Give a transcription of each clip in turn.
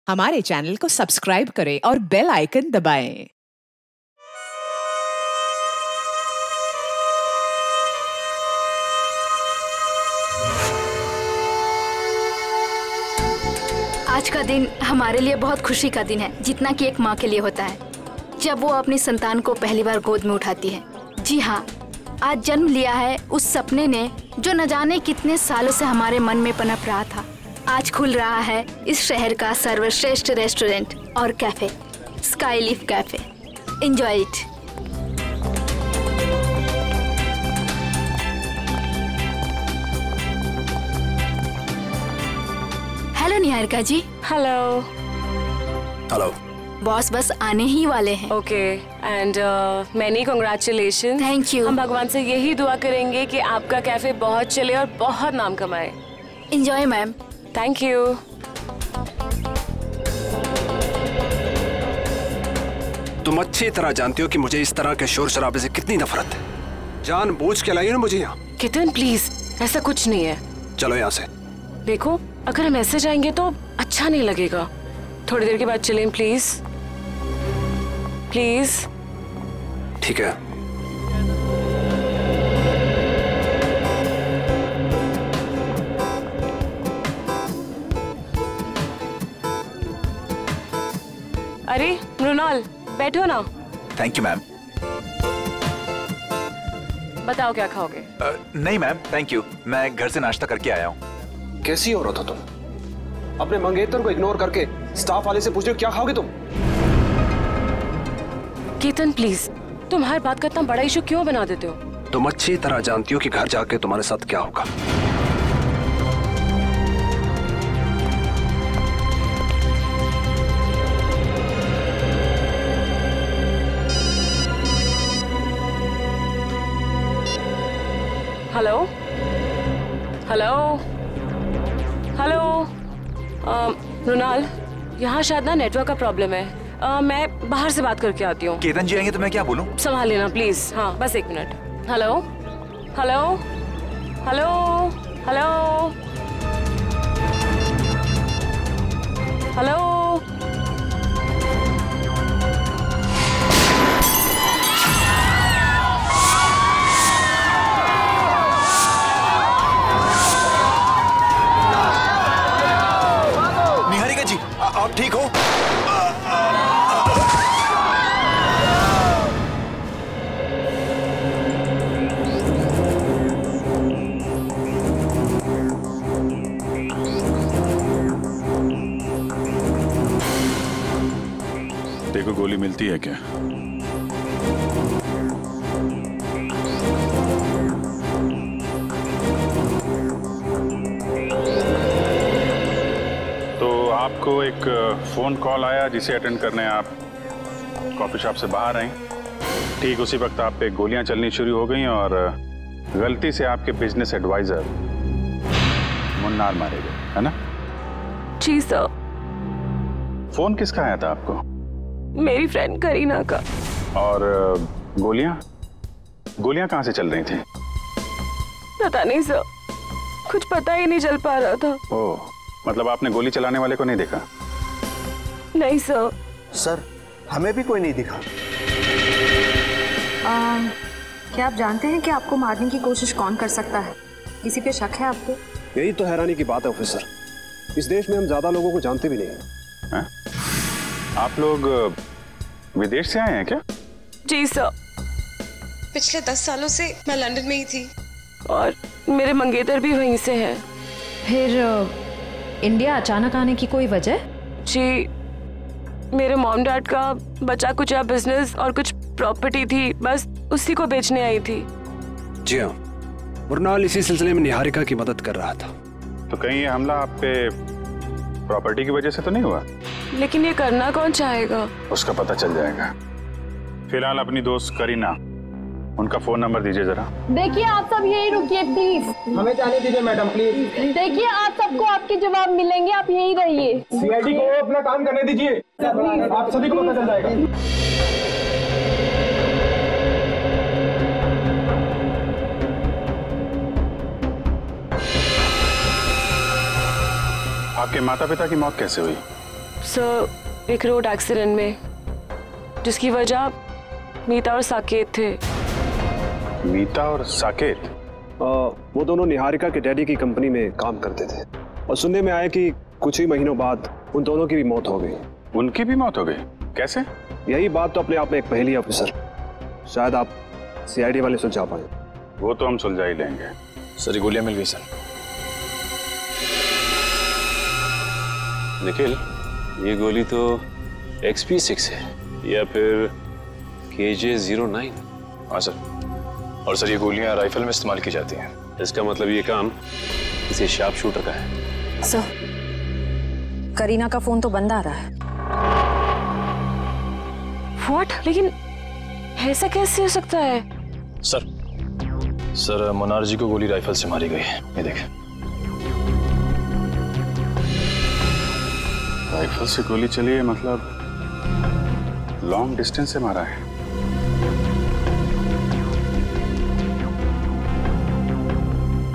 हमारे चैनल को सब्सक्राइब करें और बेल आइकन दबाएं। आज का दिन हमारे लिए बहुत खुशी का दिन है, जितना कि एक माँ के लिए होता है जब वो अपनी संतान को पहली बार गोद में उठाती है। जी हाँ, आज जन्म लिया है उस सपने ने जो न जाने कितने सालों से हमारे मन में पनप रहा था। आज खुल रहा है इस शहर का सर्वश्रेष्ठ रेस्टोरेंट और cafe, Skyleaf cafe. Enjoy it. Hello Niharika ji. Hello. Hello. Boss बस आने ही वाले हैं। Okay and many congratulation. Thank you. हम भगवान से यही दुआ करेंगे कि आपका कैफे बहुत चले और बहुत नाम कमाए। Enjoy ma'am. Thank you. तुम अच्छी तरह जानती हो कि मुझे इस तरह के शोर शराबे से कितनी नफरत है। जानबूझ के लाई हो ना मुझे यहाँ। कितन प्लीज, ऐसा कुछ नहीं है। चलो यहाँ से। देखो, अगर हम ऐसे जाएंगे तो अच्छा नहीं लगेगा। थोड़ी देर के बाद चलें प्लीज। प्लीज। ठीक है। अरे मृणाल, बैठो ना। Thank you ma'am. बताओ क्या खाओगे? नहीं मैम, थैंक यू। मैं घर से नाश्ता करके आया हूँ। कैसी औरत हो तुम? अपने मंगेतर को इग्नोर करके स्टाफ वाले से पूछ रहे हो क्या खाओगे तुम? केतन प्लीज, तुम हर बात का इतना बड़ा इशू क्यों बना देते हो? तुम अच्छी तरह जानती हो कि घर जाके तुम्हारे साथ क्या होगा। Hello hello hello. मृणाल, यहाँ शायद ना नेटवर्क का प्रॉब्लम है। मैं बाहर से बात करके आती हूँ। केतन जी आएंगे तो मैं क्या बोलूँ? संभाल लेना प्लीज। हाँ, बस एक minute. Hello hello hello hello hello. Niharika ji, आप ठीक हो? देखो, गोली मिलती है क्या? तो आपको एक फोन कॉल आया जिसे अटेंड करने आप कॉफी शॉप से बाहर आई। ठीक उसी वक्त आप पे गोलियां चलनी शुरू हो गई और गलती से आपके बिजनेस एडवाइजर मुन्नार मारे गए, है ना? जी सर। फोन किसका आया था आपको? मेरी फ्रेंड करीना का। और गोलियां कहाँ से चल रही थी? पता नहीं सर, कुछ पता ही नहीं चल पा रहा था। ओह, मतलब आपने गोली चलाने वाले को नहीं देखा? नहीं सर। सर, हमें भी कोई नहीं दिखा। क्या आप जानते हैं कि आपको मारने की कोशिश कौन कर सकता है? किसी पे शक है आपको? यही तो हैरानी की बात है ऑफिसर। इस देश में हम ज्यादा लोगों को जानते भी नहीं हैं। आप लोग विदेश से आए हैं क्या? जी सर। पिछले 10 सालों से मैं लंदन में ही थी और मेरे मंगेतर भी वहीं से हैं। फिर इंडिया अचानक आने की कोई वजह? जी, मेरे मॉम डैड का बचा कुचा बिजनेस और कुछ प्रॉपर्टी थी, बस उसी को बेचने आई थी। जी हाँ, मृणाल इसी सिलसिले में निहारिका की मदद कर रहा था। तो कहीं ये हमला आप पे प्रॉपर्टी की वजह से तो नहीं हुआ? लेकिन ये करना कौन चाहेगा? उसका पता चल जाएगा। फिलहाल अपनी दोस्त करीना, उनका फोन नंबर दीजिए जरा। देखिए, आप सब यही रुकिए प्लीज। हमें जाने दीजिए मैडम प्लीज। देखिए, आप सबको आपके जवाब मिलेंगे, आप यही रहिए। सीआईडी को अपना काम करने दीजिए, आप सभी को पता चल जाएगा। आपके माता पिता की मौत कैसे हुई? सर एक रोड एक्सीडेंट में जिसकी वजह मीता और साकेत थे। मीता और साकेत? वो दोनों निहारिका के डैडी की कंपनी में काम करते थे और सुनने में आया कि कुछ ही महीनों बाद उन दोनों की भी मौत हो गई। उनकी भी मौत हो गई? कैसे? यही बात तो अपने आप में एक पहेली है ऑफिसर। शायद आप सीआईडी वाले सुलझा पाए। वो तो हम सुलझा ही लेंगे। सर गोलियां मिल गई सर। निखिल, ये गोली तो XP6 है या फिर KJ-09? हाँ सर, और सर ये गोलियां राइफल में इस्तेमाल की जाती हैं। इसका मतलब ये काम किसी शार्प शूटर का है। सर, करीना का फोन तो बंद आ रहा है। व्हाट? लेकिन ऐसा कैसे हो सकता है? सर मुनार जी को गोली राइफल से मारी गई है। ये देखें। राइफल से गोली चली है मतलब लॉन्ग डिस्टेंस से मारा है।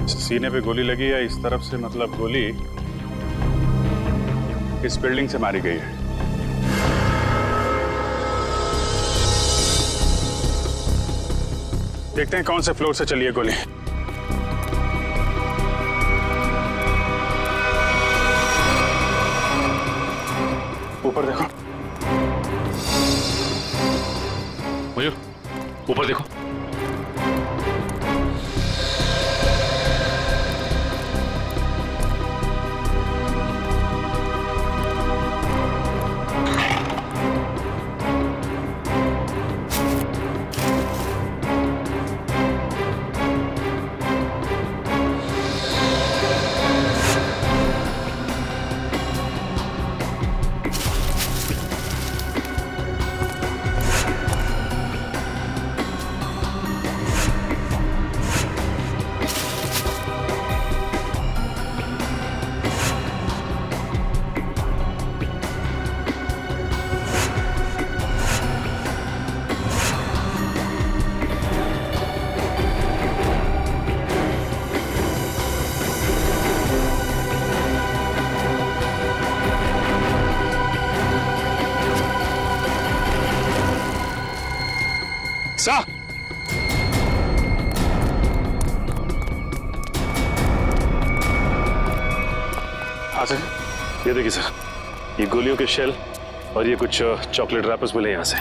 सीने पे गोली लगी है इस तरफ से, मतलब गोली इस बिल्डिंग से मारी गई है। देखते हैं कौन से फ्लोर से चली है गोली। ऊपर देखो। मयूर, ऊपर देखो। सर, ये देखिए सर, ये गोलियों के शेल और ये कुछ चॉकलेट रैपर्स मिले यहाँ से।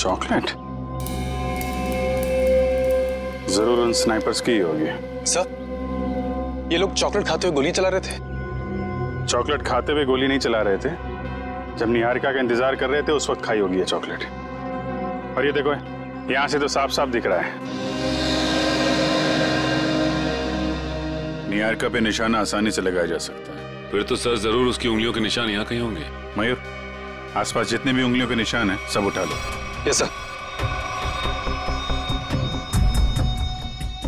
चॉकलेट? जरूर उन स्नाइपर्स की ही होगी। सर, ये लोग चॉकलेट खाते हुए गोली चला रहे थे। चॉकलेट खाते हुए गोली नहीं चला रहे थे, जब निहारिका का इंतजार कर रहे थे उस वक्त खाई होगी ये चॉकलेट। और ये देखो, यहाँ से तो साफ साफ दिख रहा है। निहारिका पे निशाना आसानी से लगाया जा सकता है। फिर तो सर जरूर उसकी उंगलियों के निशान यहाँ कहीं होंगे। मयूर, आसपास जितने भी उंगलियों के निशान हैं सब उठा लो। Yes sir.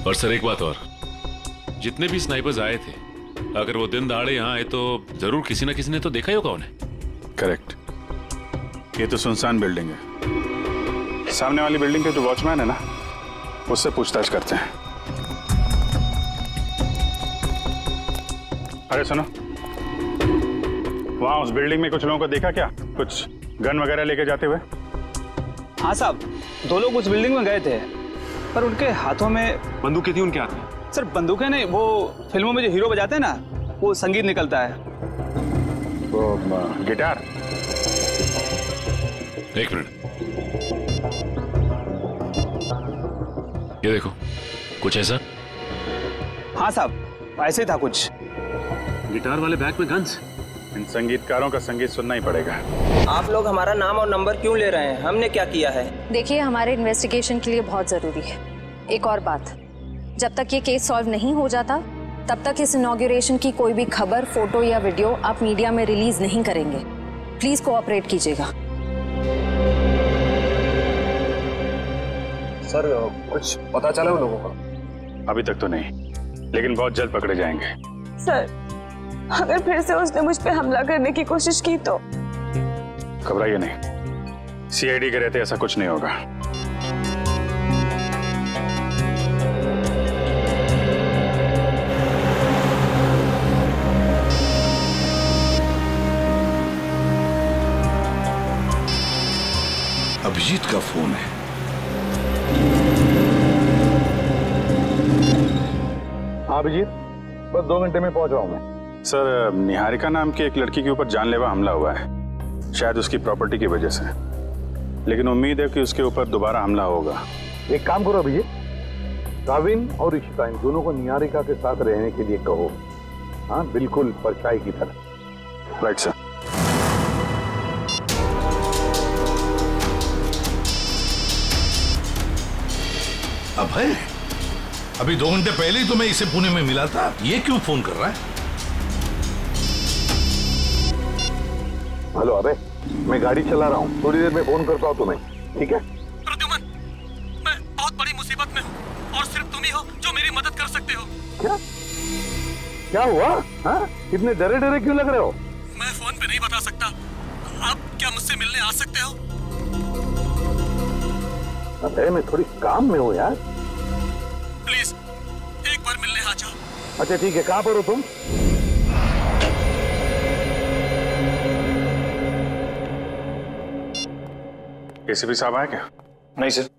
और सर एक बात और, जितने भी स्नाइपर्स आए थे, अगर वो दिन दहाड़े यहाँ आए तो जरूर किसी ना किसी ने तो देखा ही होगा उन्हें। करेक्ट। ये तो सुनसान बिल्डिंग है। सामने वाली बिल्डिंग के जो वॉचमैन है ना, उससे पूछताछ करते हैं। अरे सुनो, वहां उस बिल्डिंग में कुछ लोगों को देखा क्या? कुछ गन वगैरह लेके जाते हुए? हाँ साहब, 2 लोग उस बिल्डिंग में गए थे, पर उनके हाथों में बंदूकें थी उनके हाथ में। सर बंदूकें नहीं, वो फिल्मों में जो हीरो बजाते हैं ना, वो संगीत निकलता है। वो गिटार? एक मिनट, ये देखो, कुछ ऐसा? हाँ साहब, ऐसे ही था कुछ। गिटार वाले बैग में गन्स। इन संगीतकारों का संगीत सुनना ही पड़ेगा। आप लोग हमारा नाम और नंबर क्यों ले रहे हैं? हमने क्या किया है? देखिए, हमारे इन्वेस्टिगेशन के लिए बहुत जरूरी है। एक और बात, जब तक ये केस सॉल्व नहीं हो जाता, तब तक इस इनॉग्रेशन की कोई भी खबर, फोटो या वीडियो आप मीडिया में रिलीज नहीं करेंगे। प्लीज कोऑपरेट कीजिएगा। सर, कुछ पता चला उन लोगों का? अभी तक तो नहीं, लेकिन बहुत जल्द पकड़े जाएंगे। सर, अगर फिर से उसने मुझ पे हमला करने की कोशिश की तो? घबराइए नहीं, सीआईडी के रहते ऐसा कुछ नहीं होगा। अभिजीत का फोन है। हाँ अभिजीत, बस 2 घंटे में पहुंच रहा हूँ मैं। सर, निहारिका नाम की एक लड़की के ऊपर जानलेवा हमला हुआ है, शायद उसकी प्रॉपर्टी की वजह से, लेकिन उम्मीद है कि उसके ऊपर दोबारा हमला होगा। एक काम करो अभिजीत, काविन और इशिका इन दोनों को निहारिका के साथ रहने के लिए कहो। हाँ, बिल्कुल परछाई की तरह। Right sir. अभय, अभी 2 घंटे पहले ही तो मैं इसे पुणे में मिला था, ये क्यों फोन कर रहा है? हेलो अभय, मैं गाड़ी चला रहा हूँ, थोड़ी देर में फोन करता हूँ तुम्हें, ठीक है? प्रद्युमन, मैं बहुत बड़ी मुसीबत में हूँ और सिर्फ तुम ही हो जो मेरी मदद कर सकते हो। क्या हुआ? हाँ? इतने डरे डरे क्यों लग रहे हो? मैं फोन पे नहीं बता सकता। आप क्या मुझसे मिलने आ सकते हो? अबे मैं थोड़ी काम में हूँ यार। प्लीज एक बार मिलने आ जाओ। अच्छा ठीक है, कहाँ पर हो तुम? एसीपी साहब आए क्या? नहीं सर।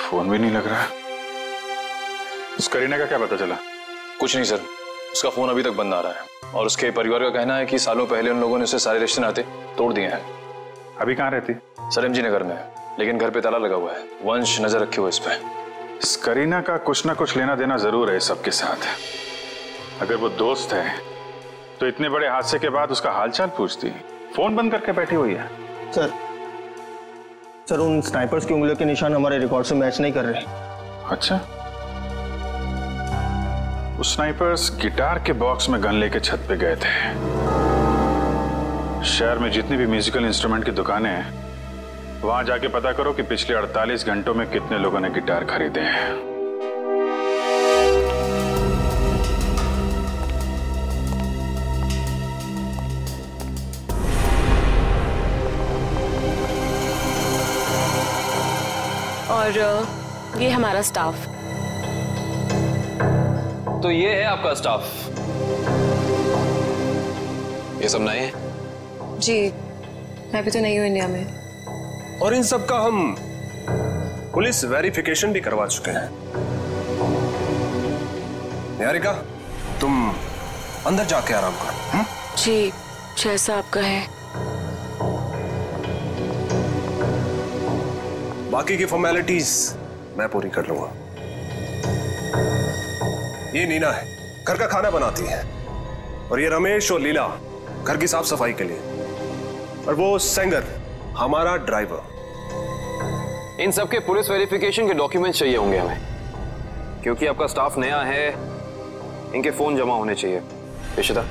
फोन भी नहीं लग रहा। उस करीना का क्या पता चला? कुछ नहीं सर, उसका फोन अभी तक बंद आ रहा है और उसके परिवार का कहना है कि सालों पहले उन लोगों ने उसे सारे रिश्ते नाते तोड़ दिए हैं। अभी कहाँ रहती? सर एमजी नगर में, लेकिन घर पे ताला लगा हुआ है। वंश नजर रखे हुए इस पे। इस करीना का कुछ ना कुछ लेना देना जरूर है सबके साथ। अगर वो दोस्त है तो इतने बड़े हादसे के बाद उसका हालचाल पूछती, फोन बंद करके बैठी हुई है। सर उन स्नाइपर्स की उंगलियों के निशान हमारे रिकॉर्ड से मैच नहीं कर रहे। अच्छा, उस स्नाइपर्स गिटार के बॉक्स में गन लेके छत पे गए थे। शहर में जितनी भी म्यूजिकल इंस्ट्रूमेंट की दुकानें हैं, वहां जाके पता करो कि पिछले 48 घंटों में कितने लोगों ने गिटार खरीदे हैं। और ये हमारा स्टाफ। तो ये है आपका स्टाफ। ये सब नए हैं? जी, मैं भी तो नहीं हूँ इंडिया में। और इन सब का हम पुलिस वेरिफिकेशन भी करवा चुके हैं। निहारिका, तुम अंदर जाके आराम करो। जी, जैसा आपका है। बाकी की फॉर्मेलिटीज मैं पूरी कर लूंगा। ये नीना है, घर का खाना बनाती है, और ये रमेश और लीला घर की साफ सफाई के लिए, और वो सेंगर हमारा ड्राइवर। इन सब के पुलिस वेरिफिकेशन के डॉक्यूमेंट्स चाहिए होंगे हमें, क्योंकि आपका स्टाफ नया है। इनके फोन जमा होने चाहिए। इशिता,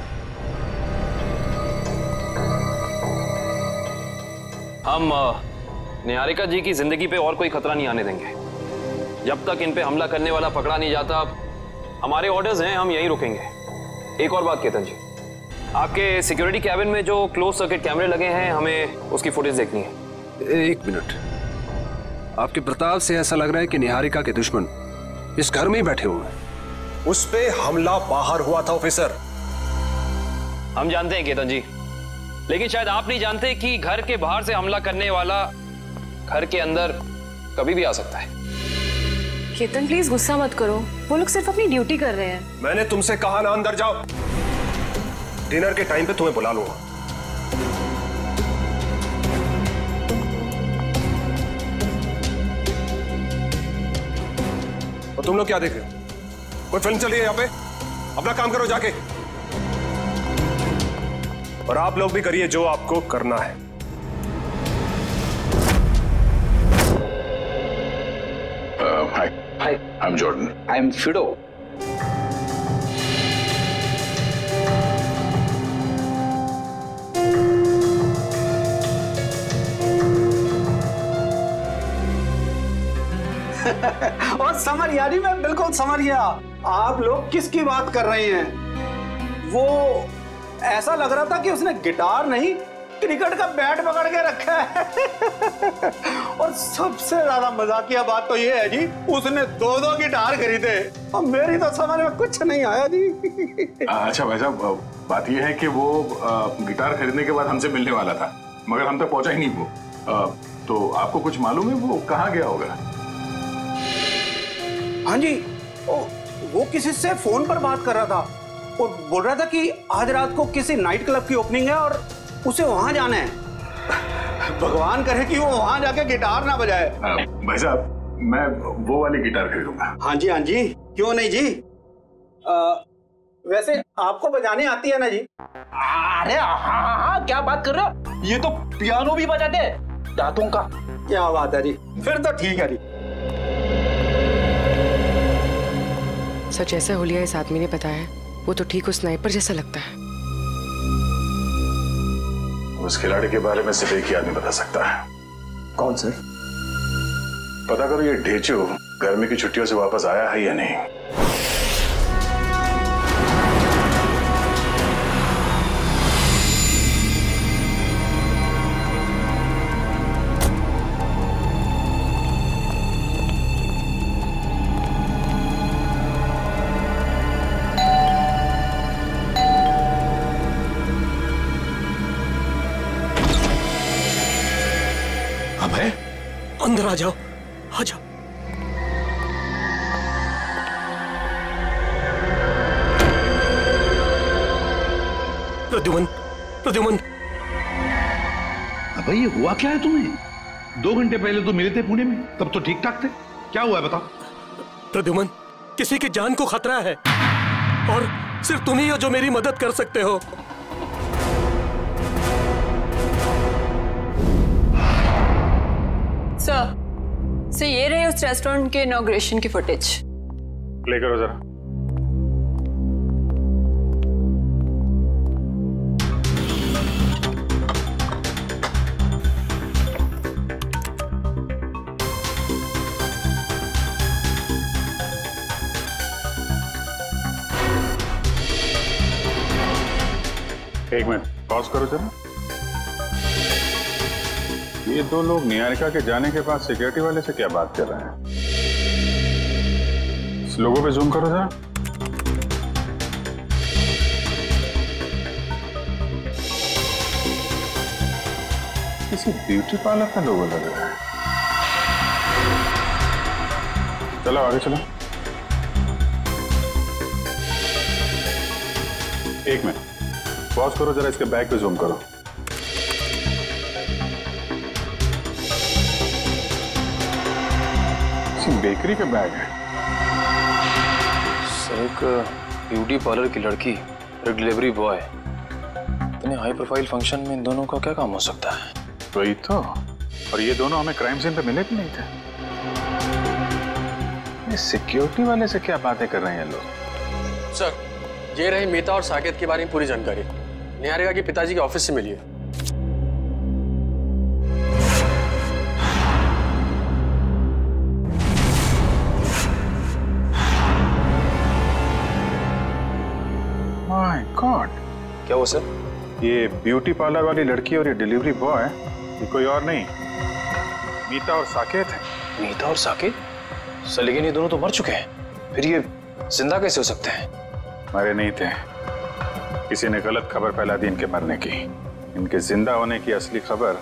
हम निहारिका जी की जिंदगी पे और कोई खतरा नहीं आने देंगे। जब तक इन पे हमला करने वाला पकड़ा नहीं जाता, हमारे ऑर्डर्स हैं, हम यहीं रुकेंगे। एक और बात केतन जी, आपके सिक्योरिटी कैबिन में जो क्लोज सर्किट कैमरे लगे हैं, हमें उसकी फुटेज देखनी है। 1 मिनट, आपके प्रताप से ऐसा लग रहा है कि निहारिका के दुश्मन इस घर में ही बैठे हुए हैं। उस पे हमला बाहर हुआ था ऑफिसर। हम जानते हैं केतन जी, लेकिन शायद आप नहीं जानते कि घर के बाहर से हमला करने वाला घर के अंदर कभी भी आ सकता है। केतन प्लीज गुस्सा मत करो, वो लोग सिर्फ अपनी ड्यूटी कर रहे हैं। मैंने तुमसे कहा ना अंदर जाओ। डिनर के टाइम पे तुम्हें बुला लूंगा। और तुम लोग क्या देख रहे हो? कोई फिल्म चल रही है यहाँ पे? अपना काम करो जाके। और आप लोग भी करिए जो आपको करना है। Hi, I'm Jordan. I'm Fido. और समझ यानी मैं बिल्कुल समझ गया आप लोग किसकी बात कर रहे हैं। वो ऐसा लग रहा था कि उसने गिटार नहीं क्रिकेट का बैट पकड़ के रखा है। और सबसे ज्यादा मजाकिया बात तो ये है जी, उसने 2-2 गिटार खरीदे और मेरी तो समझ में कुछ नहीं आया जी। अच्छा भाई साहब, बात ये है कि वो गिटार खरीदने के बाद हमसे मिलने वाला था, मगर हम तक पहुंचा ही नहीं वो। तो आपको कुछ मालूम है वो कहाँ गया होगा? हाँ जी, वो किसी से फोन पर बात कर रहा था और बोल रहा था कि आज रात को किसी नाइट क्लब की ओपनिंग है और उसे वहां जाना है। भगवान करे कि वो वहां जाके गिटार ना बजाए। भाई साहब, मैं वो वाली गिटार खरीदूंगा। हाँ जी, क्यों नहीं जी। वैसे आपको बजाने आती है ना जी? अरे हाँ, क्या बात कर रहे हो, ये तो पियानो भी बजाते हैं दांतों का। क्या बात है जी, फिर तो ठीक है जी। सच जैसा हुलिया इस आदमी ने बताया, वो तो ठीक उस स्नाइपर जैसा लगता है। उस खिलाड़ी के बारे में सिर्फ एक ही आदमी बता सकता है। कौन सर? पता करो ये ढेचू गर्मी की छुट्टियों से वापस आया है या नहीं। अंदर आ जाओ, आ जाओ। प्रद्युमन, भाई ये हुआ क्या है तुम्हें? 2 घंटे पहले तो मिले थे पुणे में, तब तो ठीक ठाक थे। क्या हुआ है बताओ? प्रद्युमन, किसी की जान को खतरा है और सिर्फ तुम ही हो जो मेरी मदद कर सकते हो। सर, ये रहे उस रेस्टोरेंट के इनॉग्रेशन की फुटेज। प्ले करो जरा। एक मिनट पॉज करो जरा। ये 2 लोग निहारिका के जाने के बाद सिक्योरिटी वाले से क्या बात कर रहे हैं? इस लोगों पे जूम करो जरा। किसी ब्यूटी पार्लर का लोगो लग रहा है। चलो आगे चलो। एक मिनट पॉज करो जरा, इसके बैग पे जूम करो। बेकरी का बैग है। सर, एक ब्यूटी पार्लर की लड़की, एक डिलीवरी बॉय, इतने हाई प्रोफाइल फंक्शन में इन दोनों का क्या काम हो सकता है? वही तो। और ये दोनों हमें क्राइम सीन पे मिले भी नहीं थे। ये सिक्योरिटी वाले से क्या बातें कर रहे हैं लोग? सर, ये रही मीता और साकेत के बारे में पूरी जानकारी। निहारिका के पिताजी के ऑफिस से मिली है। माय गॉड, क्या वो सर? ये ब्यूटी पार्लर वाली लड़की और ये डिलीवरी बॉय, ये कोई और नहीं, मीता और साकेत है। मीता और साकेत? सर लेकिन ये दोनों तो मर चुके हैं, फिर ये जिंदा कैसे हो सकते हैं? मरे नहीं थे, किसी ने गलत खबर फैला दी इनके मरने की। इनके जिंदा होने की असली खबर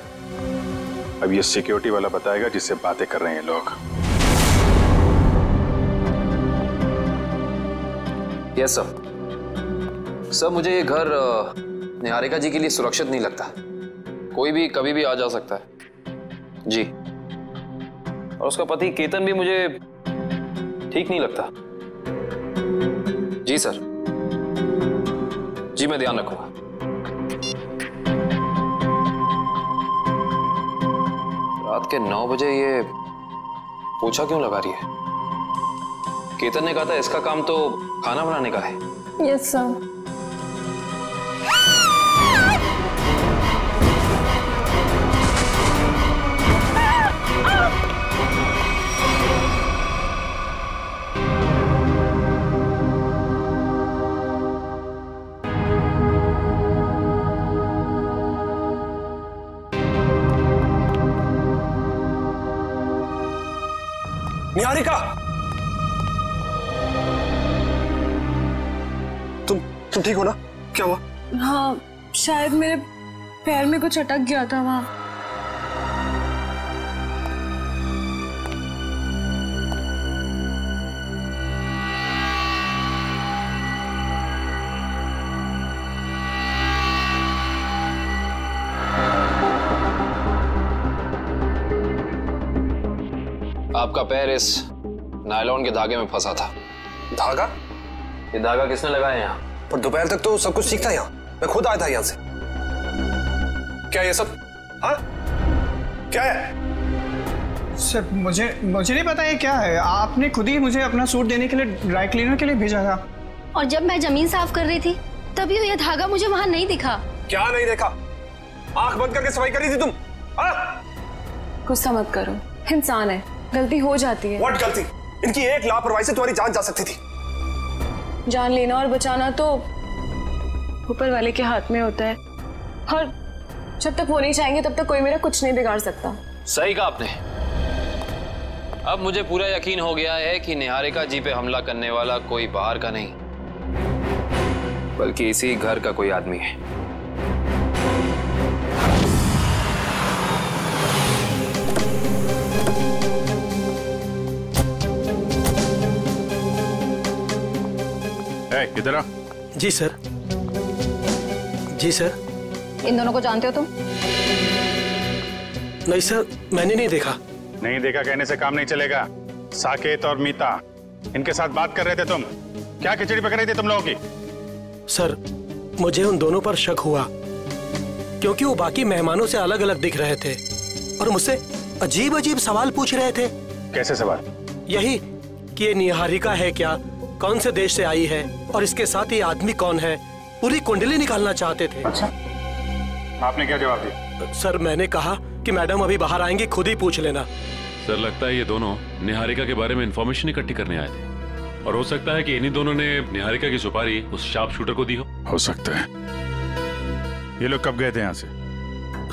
अब ये सिक्योरिटी वाला बताएगा जिससे बातें कर रहे हैं लोग। Yes sir. सर मुझे ये घर निहारिका जी के लिए सुरक्षित नहीं लगता। कोई भी कभी भी आ जा सकता है जी। और उसका पति केतन भी मुझे ठीक नहीं लगता। जी सर, जी मैं ध्यान रखूंगा। रात के 9 बजे ये पोछा क्यों लगा रही है? केतन ने कहा था इसका काम तो खाना बनाने का है। Yes sir. निहारिका, तुम ठीक हो ना? क्या हुआ? हाँ, शायद मेरे पैर में कुछ अटक गया था वहां। आपका पैर इस नायलॉन के धागे में फंसा था। धागा? ये धागा किसने लगाया यहाँ? पर दोपहर तक तो सब कुछ ठीक था यहाँ, मैं खुद आया था यहाँ से। क्या ये सब? हाँ? क्या है? सर मुझे नहीं पता ये क्या है। आपने खुद ही मुझे अपना सूट देने के लिए ड्राई क्लीनर के लिए भेजा था। और जब मैं जमीन साफ कर रही थी तभी ये धागा मुझे वहाँ नहीं दिखा। क्या नहीं देखा? आंख बंद करके सफाई कर रही थी तुम? गुस्सा मत करो, इंसान है, गलती हो जाती है। व्हाट गलती? इनकी एक लापरवाही से तुम्हारी जान जा सकती थी। जान लेना और बचाना तो ऊपर वाले के हाथ में होता है, और जब तक वो नहीं चाहेंगे तब तक कोई मेरा कुछ नहीं बिगाड़ सकता। सही कहा आपने। अब मुझे पूरा यकीन हो गया है कि निहारिका जी पे हमला करने वाला कोई बाहर का नहीं, बल्कि इसी घर का कोई आदमी है। इधर आ। जी सर। जी सर। इन दोनों को जानते हो तुम? नहीं सर, मैंने नहीं देखा। नहीं देखा कहने से काम नहीं चलेगा। साकेत और मीता इनके साथ बात कर रहे थे तुम। क्या खिचड़ी पक रही थी तुम लोगों की? सर मुझे उन दोनों पर शक हुआ क्योंकि वो बाकी मेहमानों से अलग अलग दिख रहे थे और मुझसे अजीब अजीब सवाल पूछ रहे थे। कैसे सवाल? यही कि ये निहारिका है क्या, कौन से देश से आई है और इसके साथ ये आदमी कौन है, पूरी कुंडली निकालना चाहते थे। अच्छा, आपने क्या जवाब दिया? सर मैंने कहा कि मैडम अभी बाहर आएंगी, खुद ही पूछ लेना। सर लगता है ये दोनों निहारिका के बारे में इंफॉर्मेशन इकट्ठी करने आए थे और हो सकता है कि इन्हीं दोनों ने निहारिका की सुपारी उस शार्प शूटर को दी हो सकता है। ये लोग कब गए थे यहाँ से?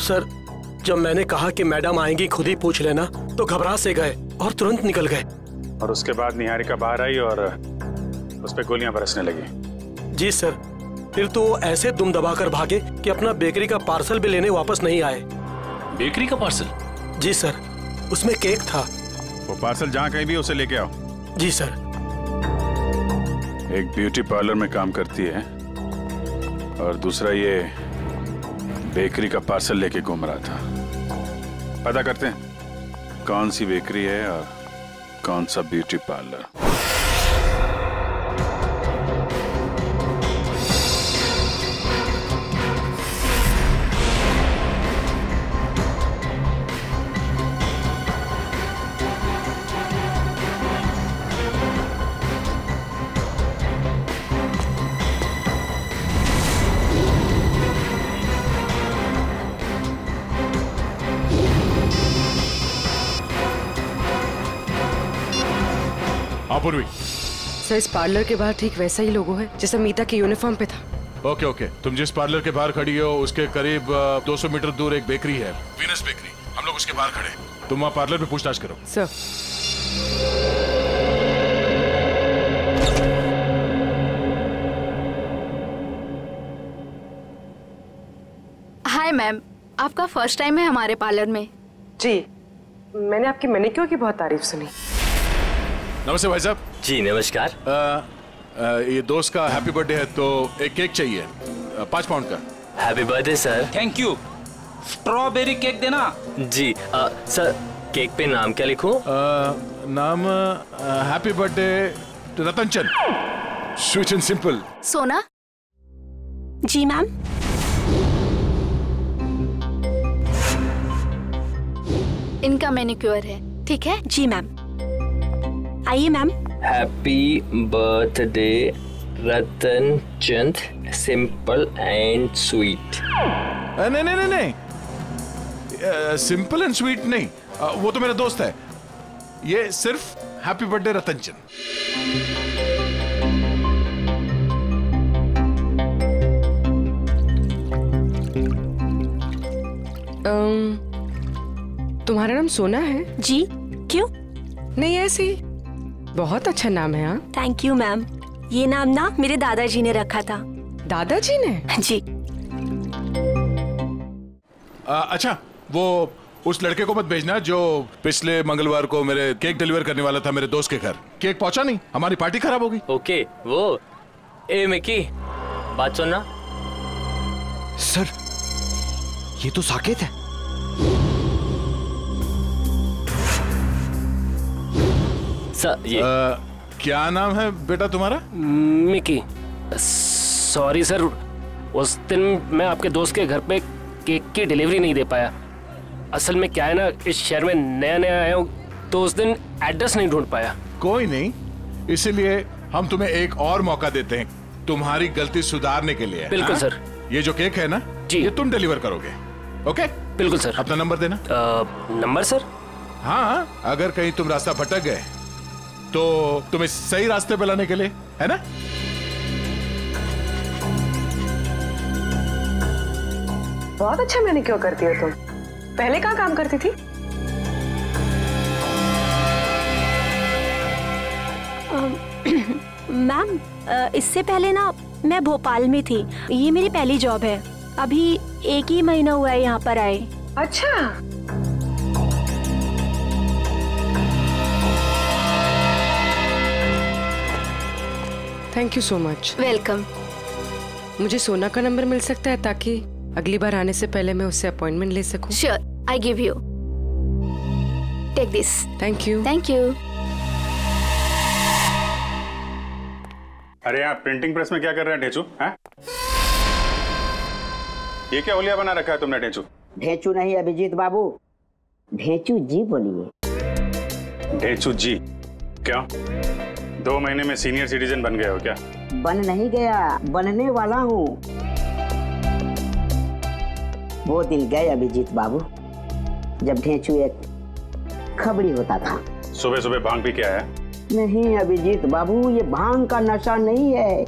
सर जब मैंने कहा कि मैडम आएंगी, खुद ही पूछ लेना, तो घबरा से गए और तुरंत निकल गए। और उसके बाद निहारिका बाहर आई और उस पे गोलियां बरसने लगी। जी सर, फिर तो ऐसे दुम दबाकर भागे कि अपना बेकरी का पार्सल भी लेने वापस नहीं आए। बेकरी का पार्सल? जी सर, उसमें केक था। वो पार्सल जहाँ कहीं भी उसे लेके आओ। जी सर। एक ब्यूटी पार्लर में काम करती है और दूसरा ये बेकरी का पार्सल लेके घूम रहा था। पता करते हैं कौन सी बेकरी है और कौन सा ब्यूटी पार्लर। पूर्वी सर, इस पार्लर के बाहर ठीक वैसा ही लोगो है जैसा मीता के यूनिफॉर्म पे था। ओके ओके, तुम जिस पार्लर के बाहर खड़ी हो उसके करीब 200 मीटर दूर एक बेकरी है, वीनस बेकरी। हम लोग उसके बाहर खड़े, तुम वहाँ पार्लर में पूछताछ करो। सर। हाय मैम, आपका फर्स्ट टाइम है हमारे पार्लर में? जी, मैंने आपकी मैनिक्योर की बहुत तारीफ सुनी। नमस्ते भाई साहब। जी नमस्कार। ये दोस्त का हैप्पी बर्थडे है तो एक केक चाहिए 5 पाउंड का। Happy birthday sir. Thank you. Strawberry cake देना। जी सर, केक पे नाम क्या लिखूं? नाम happy birthday Ratanchand, sweet and simple. Sona? जी मैम। इनका मैनिक्योर है, ठीक है? जी मैम। आइए ma'am. Happy birthday Ratan Chand, simple and sweet. नहीं नहीं नहीं नहीं, सिंपल एंड स्वीट नहीं, वो तो मेरा दोस्त है। ये सिर्फ हैप्पी बर्थडे रतन चंद। तुम्हारा नाम सोना है? जी। क्यों? नहीं ऐसे ही, बहुत अच्छा नाम है। हाँ, थैंक यू मैम। ये नाम ना मेरे दादाजी ने रखा था। दादाजी ने? जी। अच्छा, वो उस लड़के को मत भेजना जो पिछले मंगलवार को मेरे केक डिलीवर करने वाला था मेरे दोस्त के घर। केक पहुंचा नहीं, हमारी पार्टी खराब हो गई। ओके, वो ए मिकी, बात सुनना। सर, ये तो साकेत है। सर ये क्या नाम है बेटा तुम्हारा? मिकी। सॉरी सर, उस दिन मैं आपके दोस्त के घर पे केक की डिलीवरी नहीं दे पाया। असल में क्या है ना, इस शहर में नया नया आया हूँ तो उस दिन एड्रेस नहीं ढूंढ पाया। कोई नहीं, इसीलिए हम तुम्हें एक और मौका देते हैं तुम्हारी गलती सुधारने के लिए। बिल्कुल सर। ये जो केक है ना जी, ये तुम डिलीवर करोगे। ओके बिल्कुल सर। अपना नंबर देना। Number sir? हाँ, अगर कहीं तुम रास्ता भटक गए तो तुम्हें सही रास्ते पे लाने के लिए, है ना? बहुत अच्छा मैनिक्योर करती हो तुम। पहले कहाँ काम करती थी? मैम, इससे पहले ना मैं भोपाल में थी। ये मेरी पहली जॉब है। अभी 1 ही महीना हुआ है यहाँ पर आए। अच्छा। Thank you so much. Welcome. मुझे सोना का नंबर मिल सकता है ताकि अगली बार आने से पहले मैं उससे अपॉइंटमेंट ले सकूं? Sure, I give you. Take this. Thank you. Thank you. अरे यहाँ प्रिंटिंग प्रेस में क्या कर रहे हैं ढेंचू? हैं? ये क्या होलिया बना रखा है तुमने ढेंचू? ढेंचू नहीं अभिजीत बाबू, ढेंचू जी बोलिए। ढेंचू जी? क्या 2 महीने में सीनियर सिटीजन बन गए हो क्या? बन नहीं गया, बनने वाला हूँ। वो दिन गए अभिजीत बाबू जब ढेंचू एक खबड़ी होता था। सुबह सुबह भांग पी के आया? नहीं अभिजीत बाबू, ये भांग का नशा नहीं है,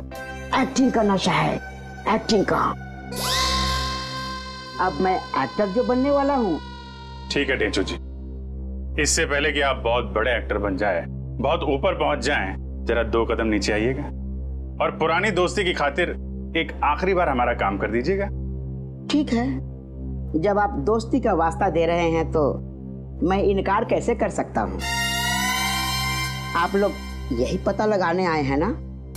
एक्टिंग का नशा है, एक्टिंग का। अब मैं एक्टर जो बनने वाला हूँ। ठीक है ढेंचू जी, इससे पहले कि आप बहुत बड़े एक्टर बन जाए, बहुत ऊपर पहुंच जाएं, जरा 2 कदम नीचे आइएगा और पुरानी दोस्ती की खातिर एक आखिरी बार हमारा काम कर दीजिएगा। ठीक है, जब आप दोस्ती का वास्ता दे रहे हैं तो मैं इनकार कैसे कर सकता हूँ। आप लोग यही पता लगाने आए हैं ना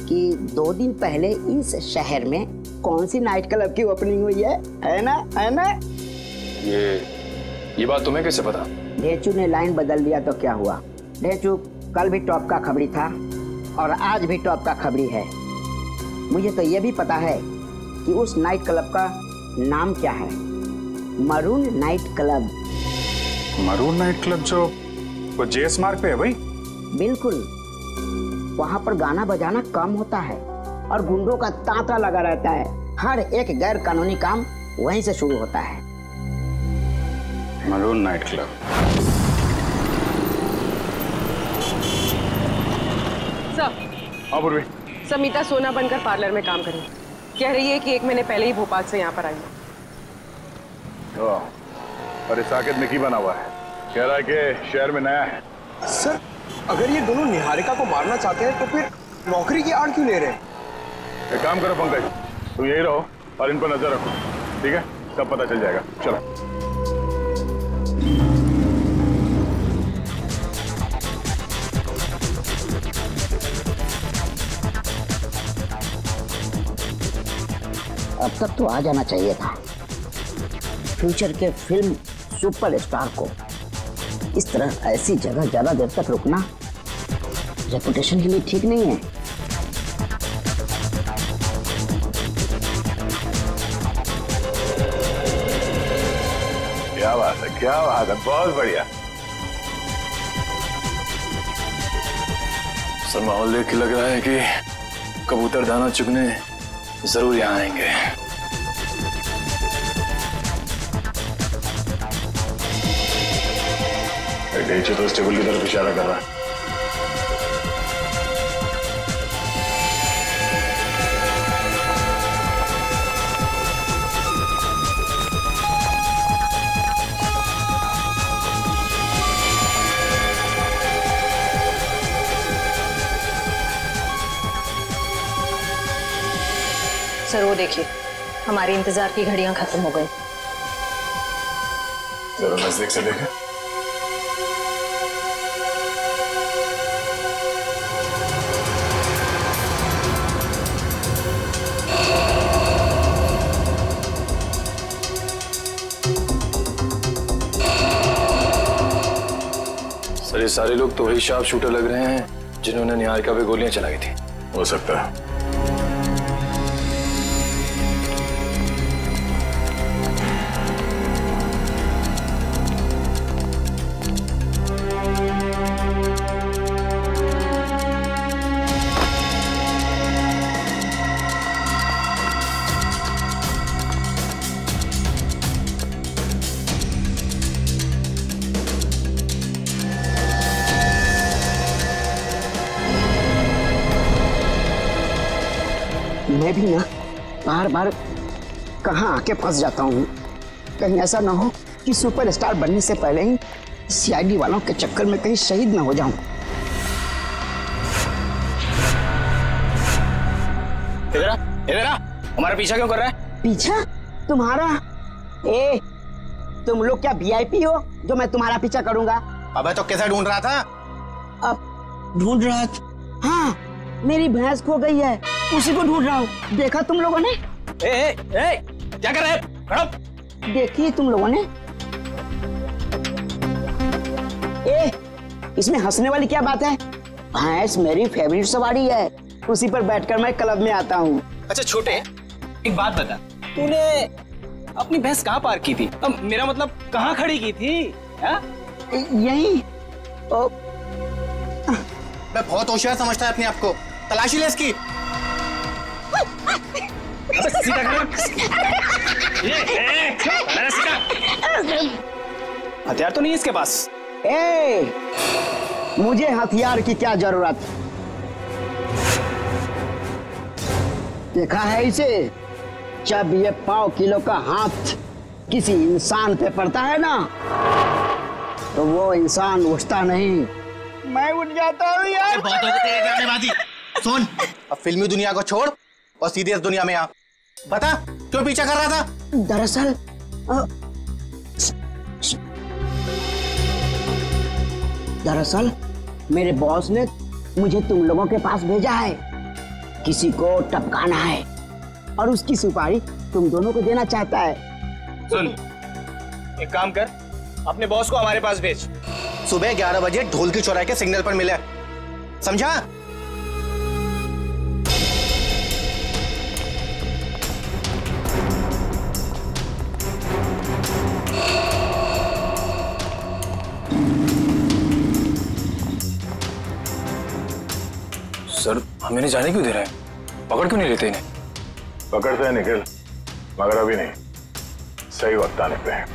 कि 2 दिन पहले इस शहर में कौन सी नाइट क्लब की ओपनिंग हुई है ना? है ना? ये बात तुम्हें कैसे पता? ढेंचू ने लाइन बदल दिया तो क्या हुआ? ढेंचू कल भी टॉप का खबरी था और आज भी टॉप का खबरी है। मुझे तो ये भी पता है कि उस नाइट क्लब का नाम क्या है, maroon night club. Maroon night club जो वो जेएस मार्ग पे है भाई? बिल्कुल, वहाँ पर गाना बजाना कम होता है और गुंडों का तांता लगा रहता है। हर एक गैर कानूनी काम वहीं से शुरू होता है। Maroon night club. Sir, Samita सोना बनकर पार्लर में काम करी। कह रही है कि 1 महीने पहले ही भोपाल से यहाँ पर आई है। और इस साकेत में की बना हुआ है, कह रहा है कि शहर में नया है। सर, अगर ये दोनों निहारिका को मारना चाहते हैं तो फिर नौकरी की आड़ क्यों ले रहे हैं? एक काम करो पंकज, तुम यही रहो और इन पर नजर रखो, ठीक है? सब पता चल जाएगा। चलो। अब तक तो आ जाना चाहिए था। फ्यूचर के फिल्म सुपरस्टार को इस तरह ऐसी जगह ज्यादा देर तक रुकना रेपुटेशन के लिए ठीक नहीं है। क्या बात है, क्या बात है, बहुत बढ़िया। सर, माहौल देख के लग रहा है कि कबूतर दाना चुगने जरूर यहाँ आएंगे। ढेंचू तो इस टेबल की तरफ इशारा कर रहा है। सर वो देखिए, हमारे इंतजार की घड़ियां खत्म हो गई। जरा नजदीक से देखें। सर, ये सारे लोग तो वही शार्प शूटर लग रहे हैं जिन्होंने निहारिका पे गोलियां चलाई थी। हो सकता है। मैं भी ना बार बार कहाँ आके फंस जाता हूँ। कहीं ऐसा ना हो कि सुपरस्टार बनने से पहले ही सीआईडी वालों के चक्कर में कहीं शहीद ना हो जाऊं। इधर आ, हमारा पीछा क्यों कर रहा है? पीछा? तुम्हारा? ए, तुम लोग क्या वीआईपी हो जो मैं तुम्हारा पीछा करूंगा? अबे तो कैसे ढूंढ रहा था? अब ढूंढ रहा था? हाँ, मेरी भैंस खो गई है, उसी को ढूंढ रहा हूँ। देखा तुम लोगों ने? क्या कर रहे हैं? देखिए तुम लोगों ने। इसमें हंसने वाली क्या बात है? भैंस मेरी फेवरेट सवारी है, उसी पर बैठकर मैं क्लब में आता हूँ। अच्छा छोटे, एक बात बता, तूने अपनी भैंस कहाँ पार्क की थी? अब मेरा मतलब कहाँ खड़ी की थी? यही। मैं बहुत होशियार समझता है अपने आप को। तलाशी ले इसकी। हथियार तो नहीं इसके पास। मुझे हथियार की क्या जरूरत? देखा है इसे? जब ये 5 किलो का हाथ किसी इंसान पे पड़ता है ना, तो वो इंसान उठता नहीं, मैं उठ जाता हूँ यार। बहुत हो गए तेरे ड्रामेबाजी। सुन, अब फिल्मी दुनिया को छोड़ और सीधे इस दुनिया में आ। बता, क्यों पीछा कर रहा था? दरअसल मेरे बॉस ने मुझे तुम लोगों के पास भेजा है। किसी को टपकाना है और उसकी सुपारी तुम दोनों को देना चाहता है। सुन, एक काम कर, अपने बॉस को हमारे पास भेज। सुबह 11 बजे ढोल की चौराहे के सिग्नल पर मिले, समझा? सर, हमें नहीं जाने क्यों दे रहे हैं? पकड़ क्यों नहीं लेते इन्हें? पकड़ते हैं निखिल, मगर अभी नहीं, सही वक्त आने पे हैं।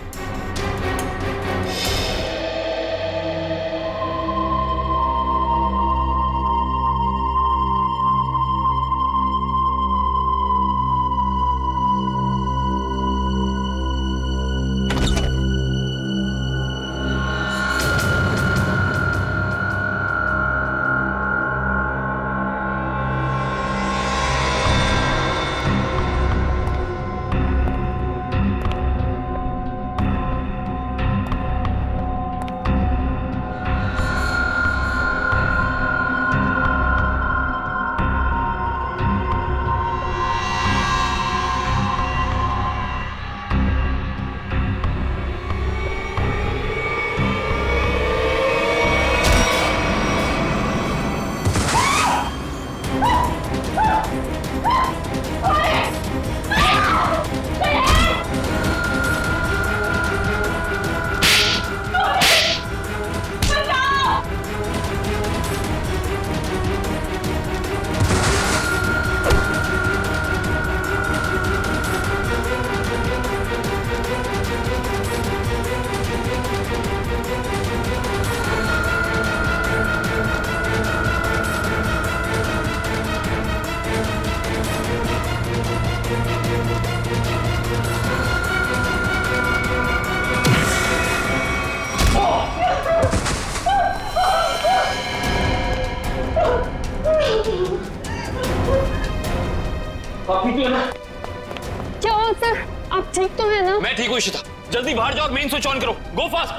क्या हुआ सर? आप ठीक तो है ना? मैं ठीक हूँ इशिता, जल्दी बाहर जाओ और मेन स्विच ऑन करो। गो फास्ट।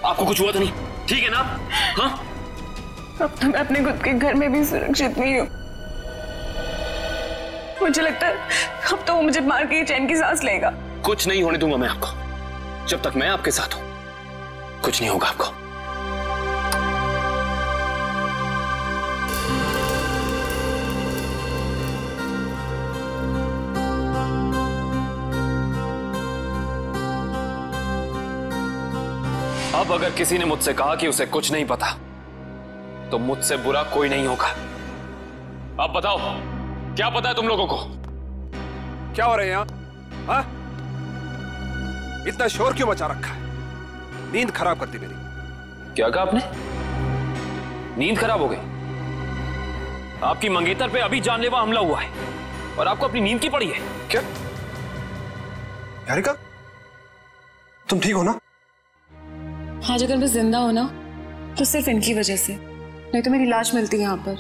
आपको कुछ हुआ तो नहीं? ठीक है ना? हाँ? अब तो मैं अपने खुद के घर में भी सुरक्षित नहीं हूँ। मुझे लगता है अब तो वो मुझे मार के चैन की सांस लेगा। कुछ नहीं होने दूंगा मैं आपको। जब तक मैं आपके साथ हूं कुछ नहीं होगा आपको। अब अगर किसी ने मुझसे कहा कि उसे कुछ नहीं पता तो मुझसे बुरा कोई नहीं होगा। अब बताओ, क्या पता है तुम लोगों को? क्या हो रहा है यहाँ? हाँ? इतना शोर क्यों मचा रखा है? नींद खराब कर दी मेरी। क्या कहा आपने? नींद खराब हो गई? आपकी मंगेतर पे अभी जानलेवा हमला हुआ है और आपको अपनी नींद की पड़ी है क्या? निहारिका, तुम ठीक हो ना? आज अगर मैं जिंदा हो ना तो सिर्फ इनकी वजह से, नहीं तो मेरी लाश मिलती है यहाँ पर।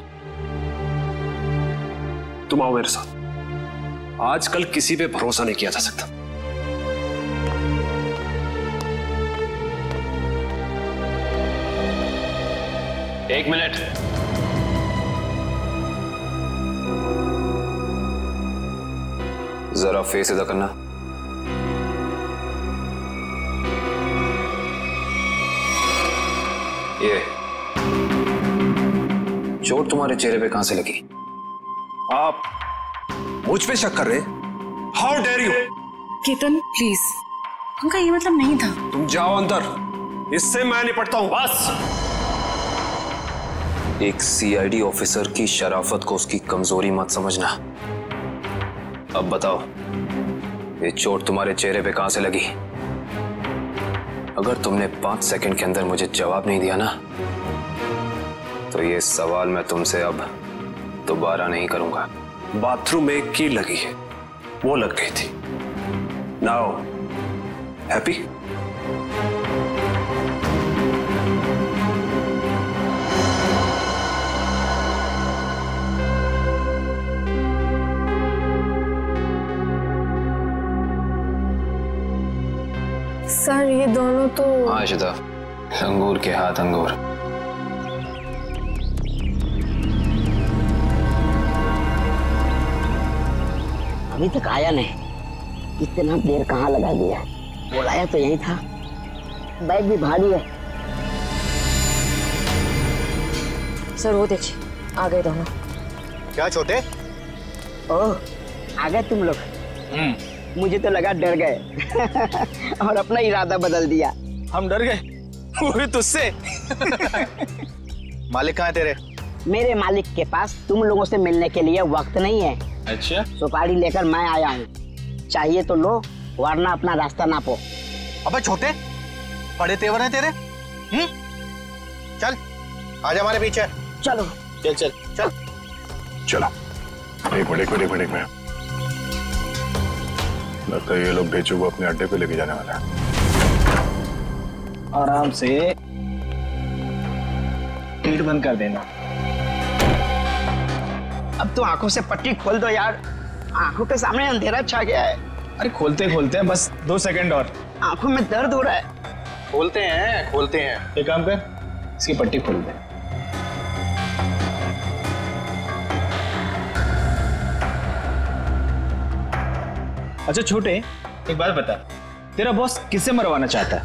तुम आओ मेरे साथ। आजकल किसी पे भरोसा नहीं किया जा सकता। एक मिनट। जरा फेस इधर करना। ये चोट तुम्हारे चेहरे पे कहां से लगी? आप मुझ पे शक कर रहे? How dare you! Ketan please, उनका ये मतलब नहीं था। तुम जाओ अंदर, इससे मैं निपटता हूं। बस। एक सीआईडी ऑफिसर की शराफत को उसकी कमजोरी मत समझना। अब बताओ, ये चोट तुम्हारे चेहरे पे कहां से लगी? अगर तुमने 5 सेकंड के अंदर मुझे जवाब नहीं दिया ना, तो ये सवाल मैं तुमसे अब दोबारा नहीं करूंगा। बाथरूम में एक कील लगी है, वो लग गई थी। Now happy? सर ये दोनों तो आशिदा, अंगूर के हाथ अंगूर। अभी तक आया नहीं, इतना देर कहाँ लगा दिया? बुलाया तो यही था, बैग भी भारी है। सर वो देखिए, आ गए दोनों। क्या छोटे? ओह, आ गए तुम लोग। मुझे तो लगा डर गए और अपना इरादा बदल दिया। हम डर गए? वो भी तुझसे? मालिक कहाँ है तेरे? मेरे मालिक के पास तुम लोगों से मिलने के लिए वक्त नहीं है। अच्छा? सुपारी लेकर मैं आया हूँ, चाहिए तो लो, वरना अपना रास्ता नापो। अबे छोटे, बड़े तेवर हैं तेरे। चल, आजा हमारे पीछे। चलो। चल चल चल चलो। एक मिनट में लगता है ये लोग भेजो को अपने अड्डे पे लेके जाने वाला है। आराम से पीठ बंद कर देना। अब तो आंखों से पट्टी खोल दो यार, आंखों के सामने अंधेरा छा गया है। अरे खोलते खोलते हैं, बस 2 सेकंड और। आंखों में दर्द हो रहा है। खोलते हैं। एक काम कर, इसकी पट्टी खोल दे। अच्छा छोटे, एक बात बता, तेरा बॉस किससे मरवाना चाहता है?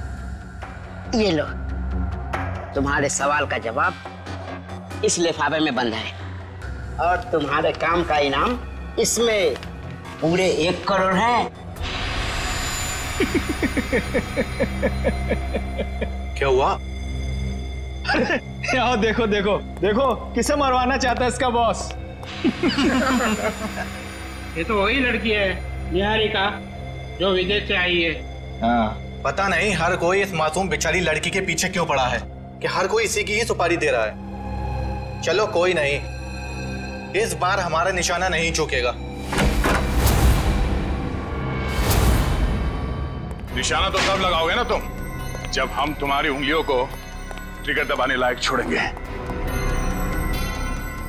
ये लो, तुम्हारे सवाल का जवाब इस लिफाफे में बंद है और तुम्हारे काम का इनाम इसमें पूरे 1 करोड़ है। क्या हुआ? आओ देखो किसे मरवाना चाहता है इसका बॉस। ये तो वही लड़की है, निहारिका, जो विदेश से आई है। हाँ, पता नहीं हर कोई इस मासूम बेचारी लड़की के पीछे क्यों पड़ा है कि हर कोई इसी की ही सुपारी दे रहा है। चलो कोई नहीं, इस बार हमारा निशाना नहीं चूकेगा। निशाना तो तब लगाओगे ना तुम, जब हम तुम्हारी उंगलियों को ट्रिगर दबाने लायक छोड़ेंगे।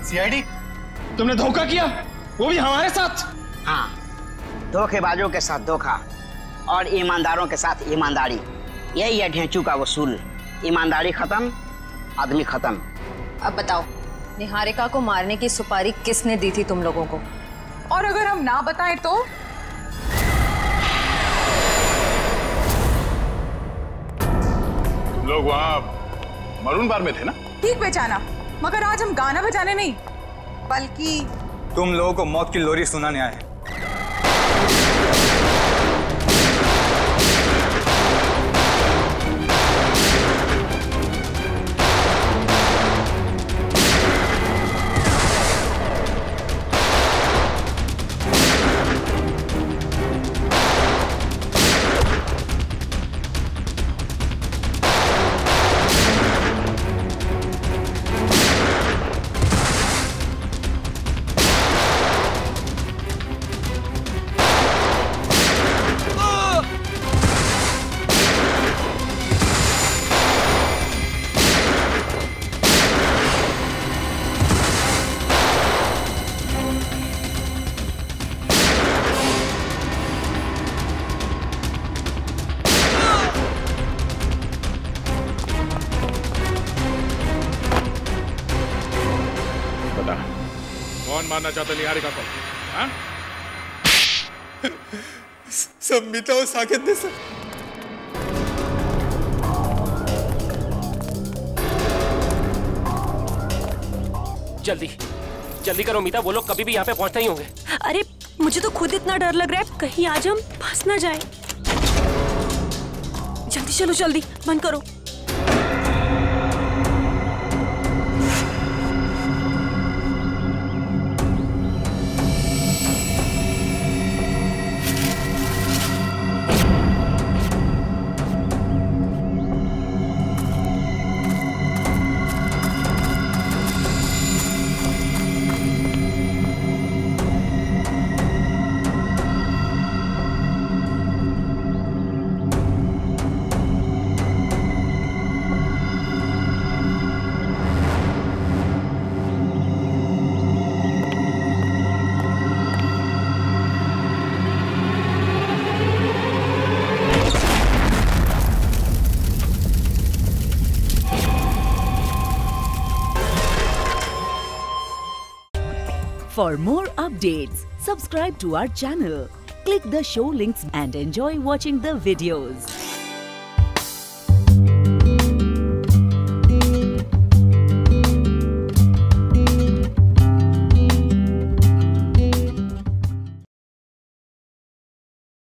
सीआईडी, तुमने धोखा किया, वो भी हमारे साथ। हाँ, धोखेबाजों के साथ धोखा और ईमानदारों के साथ ईमानदारी, यही है ढेंचू का वसूल। ईमानदारी खत्म, आदमी खत्म। अब बताओ, निहारिका को मारने की सुपारी किसने दी थी तुम लोगों को? और अगर हम ना बताएं तो? तुम लोग वहां मरून बार में थे ना? ठीक पहचाना, मगर आज हम गाना बजाने नहीं, बल्कि तुम लोगों को मौत की लोरी सुनाने आए हैं। मारना चाहता निहारिका को? हाँ? सब मीता और साकेत ने सर। जल्दी जल्दी करो मीता, वो लोग कभी भी यहाँ पे पहुँचते ही होंगे। अरे मुझे तो खुद इतना डर लग रहा है, कहीं आज हम फंस ना जाए। जल्दी चलो, जल्दी बंद करो। For more updates, subscribe to our channel, click the show links and enjoy watching the videos.